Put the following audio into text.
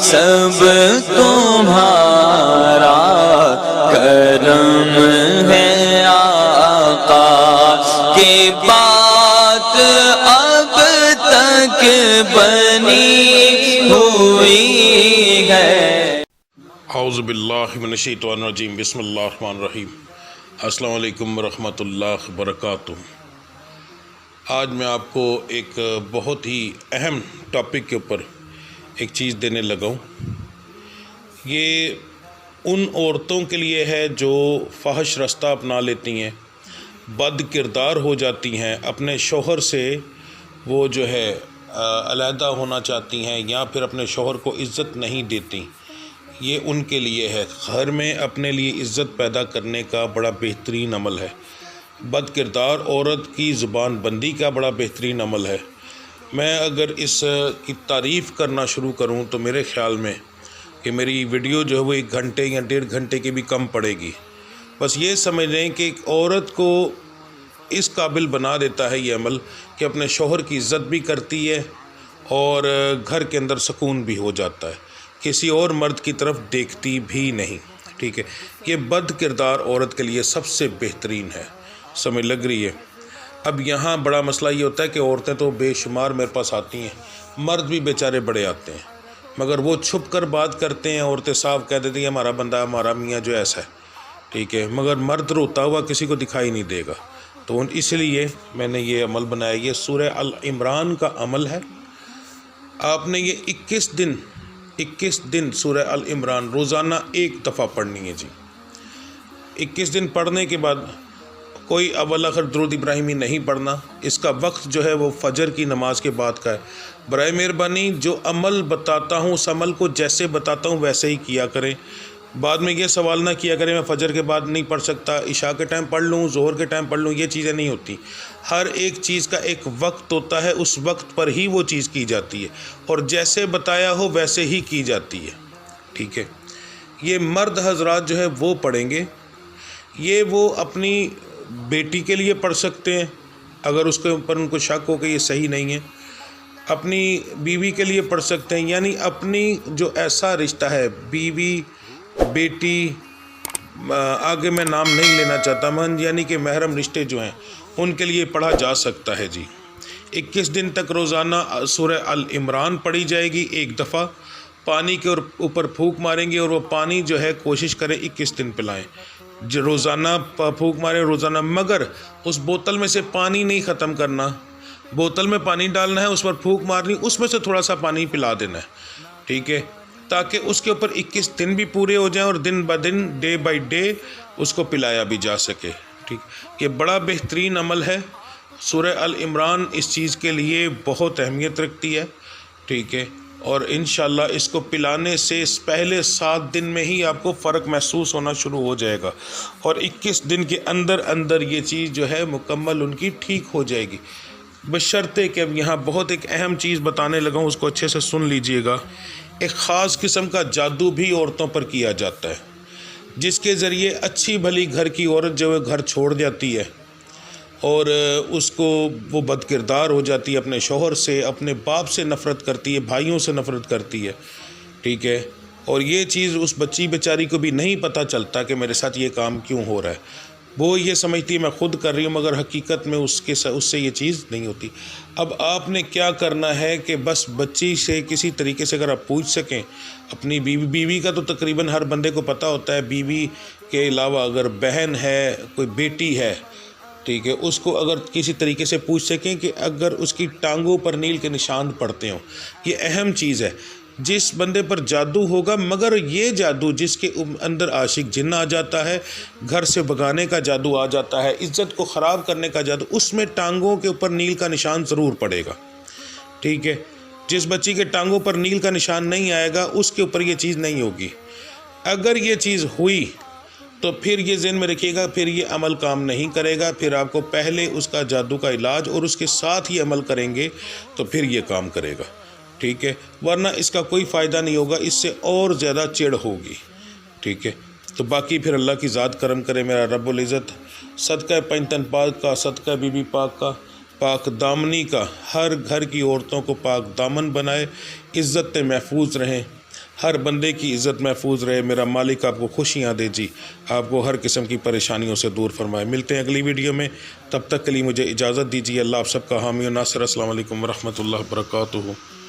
سب تمہارا کرم ہے آقا کی بات اب تک بنی ہوئی ہے۔ اعوذ باللہ من الشیطان الرجیم، بسم اللہ الرحمن الرحیم۔ السلام علیکم ورحمۃ اللہ وبرکاتہ۔ آج میں آپ کو ایک بہت ہی اہم ٹاپک کے اوپر ایک چیز دینے لگا ہوں۔ یہ ان عورتوں کے لیے ہے جو فحش رستہ اپنا لیتی ہیں، بد کردار ہو جاتی ہیں، اپنے شوہر سے وہ جو ہے علیحدہ ہونا چاہتی ہیں یا پھر اپنے شوہر کو عزت نہیں دیتی۔ یہ ان کے لیے ہے۔ گھر میں اپنے لیے عزت پیدا کرنے کا بڑا بہترین عمل ہے۔ بد کردار عورت کی زبان بندی کا بڑا بہترین عمل ہے۔ میں اگر اس کی تعریف کرنا شروع کروں تو میرے خیال میں کہ میری ویڈیو جو ہے وہ 1 گھنٹے یا 1.5 گھنٹے کی بھی کم پڑے گی۔ بس یہ سمجھ لیں کہ ایک عورت کو اس قابل بنا دیتا ہے یہ عمل کہ اپنے شوہر کی عزت بھی کرتی ہے اور گھر کے اندر سکون بھی ہو جاتا ہے، کسی اور مرد کی طرف دیکھتی بھی نہیں۔ ٹھیک ہے، یہ بد کردار عورت کے لیے سب سے بہترین ہے۔ سمجھ لگ رہی ہے؟ اب یہاں بڑا مسئلہ یہ ہوتا ہے کہ عورتیں تو بے شمار میرے پاس آتی ہیں، مرد بھی بیچارے بڑے آتے ہیں، مگر وہ چھپ کر بات کرتے ہیں۔ عورتیں صاف کہہ دیتی ہیں ہمارا بندہ، ہمارا میاں جو ایسا ہے، ٹھیک ہے، مگر مرد روتا ہوا کسی کو دکھائی نہیں دے گا۔ تو اس لیے میں نے یہ عمل بنایا۔ یہ سورہ العمران کا عمل ہے۔ آپ نے یہ 21 دن سورہ العمران روزانہ 1 دفعہ پڑھنی ہے جی۔ 21 دن پڑھنے کے بعد کوئی اول آخر درود ابراہیمی نہیں پڑھنا۔ اس کا وقت جو ہے وہ فجر کی نماز کے بعد کا ہے۔ برائے مہربانی جو عمل بتاتا ہوں اس عمل کو جیسے بتاتا ہوں ویسے ہی کیا کریں۔ بعد میں یہ سوال نہ کیا کریں میں فجر کے بعد نہیں پڑھ سکتا، عشاء کے ٹائم پڑھ لوں، ظہر کے ٹائم پڑھ لوں، یہ چیزیں نہیں ہوتی۔ ہر ایک چیز کا ایک وقت ہوتا ہے، اس وقت پر ہی وہ چیز کی جاتی ہے اور جیسے بتایا ہو ویسے ہی کی جاتی ہے۔ ٹھیک ہے، یہ مرد حضرات جو ہے وہ پڑھیں گے۔ یہ وہ اپنی بیٹی کے لیے پڑھ سکتے ہیں اگر اس کے اوپر ان کو شک ہو کہ یہ صحیح نہیں ہے، اپنی بیوی کے لیے پڑھ سکتے ہیں، یعنی اپنی جو ایسا رشتہ ہے بیوی بیٹی، آگے میں نام نہیں لینا چاہتا من، یعنی کہ محرم رشتے جو ہیں ان کے لیے پڑھا جا سکتا ہے جی۔ 21 دن تک روزانہ سورہ العمران پڑھی جائے گی 1 دفعہ۔ پانی کے اوپر پھونک ماریں گے اور وہ پانی جو ہے کوشش کریں 21 دن پلائیں، روزانہ پھونک ماریں روزانہ، مگر اس بوتل میں سے پانی نہیں ختم کرنا۔ بوتل میں پانی ڈالنا ہے، اس پر پھونک مارنی، اس میں سے تھوڑا سا پانی پلا دینا ہے، ٹھیک ہے، تاکہ اس کے اوپر 21 دن بھی پورے ہو جائیں اور دن بہ دن ڈے بائی ڈے اس کو پلایا بھی جا سکے۔ ٹھیک، یہ بڑا بہترین عمل ہے۔ سورہ العمران اس چیز کے لیے بہت اہمیت رکھتی ہے، ٹھیک ہے، اور انشاءاللہ اس کو پلانے سے اس پہلے 7 دن میں ہی آپ کو فرق محسوس ہونا شروع ہو جائے گا اور 21 دن کے اندر یہ چیز جو ہے مکمل ان کی ٹھیک ہو جائے گی، بشرطے کہ اب یہاں بہت ایک اہم چیز بتانے لگا ہوں، اس کو اچھے سے سن لیجئے گا۔ ایک خاص قسم کا جادو بھی عورتوں پر کیا جاتا ہے جس کے ذریعے اچھی بھلی گھر کی عورت جو ہے گھر چھوڑ جاتی ہے اور اس کو وہ بد کردار ہو جاتی ہے، اپنے شوہر سے، اپنے باپ سے نفرت کرتی ہے، بھائیوں سے نفرت کرتی ہے، ٹھیک ہے، اور یہ چیز اس بچی بیچاری کو بھی نہیں پتہ چلتا کہ میرے ساتھ یہ کام کیوں ہو رہا ہے۔ وہ یہ سمجھتی ہے میں خود کر رہی ہوں، مگر حقیقت میں اس سے یہ چیز نہیں ہوتی۔ اب آپ نے کیا کرنا ہے کہ بس بچی سے کسی طریقے سے اگر آپ پوچھ سکیں، اپنی بیوی کا تو تقریباً ہر بندے کو پتہ ہوتا ہے، بیوی کے علاوہ اگر بہن ہے، کوئی بیٹی ہے، ٹھیک ہے، اس کو اگر کسی طریقے سے پوچھ سکیں کہ اگر اس کی ٹانگوں پر نیل کے نشان پڑتے ہوں، یہ اہم چیز ہے۔ جس بندے پر جادو ہوگا، مگر یہ جادو جس کے اندر عاشق جن آ جاتا ہے، گھر سے بھگانے کا جادو آ جاتا ہے، عزت کو خراب کرنے کا جادو، اس میں ٹانگوں کے اوپر نیل کا نشان ضرور پڑے گا، ٹھیک ہے۔ جس بچی کے ٹانگوں پر نیل کا نشان نہیں آئے گا اس کے اوپر یہ چیز نہیں ہوگی۔ اگر یہ چیز ہوئی تو پھر یہ ذہن میں رکھیے گا، پھر یہ عمل کام نہیں کرے گا، پھر آپ کو پہلے اس کا جادو کا علاج اور اس کے ساتھ ہی عمل کریں گے تو پھر یہ کام کرے گا، ٹھیک ہے، ورنہ اس کا کوئی فائدہ نہیں ہوگا، اس سے اور زیادہ چڑ ہوگی، ٹھیک ہے۔ تو باقی پھر اللہ کی ذات کرم کرے میرا رب العزت، صدقہ پنجتن پاک کا، صدقہ بی بی پاک کا، پاک دامنی کا، ہر گھر کی عورتوں کو پاک دامن بنائے، عزت محفوظ رہیں، ہر بندے کی عزت محفوظ رہے، میرا مالک آپ کو خوشیاں دے جی، آپ کو ہر قسم کی پریشانیوں سے دور فرمائے۔ ملتے ہیں اگلی ویڈیو میں، تب تک کے لیے مجھے اجازت دیجیے۔ اللہ آپ سب کا حامی و ناصر۔ السلام علیکم ورحمۃ اللہ وبرکاتہ۔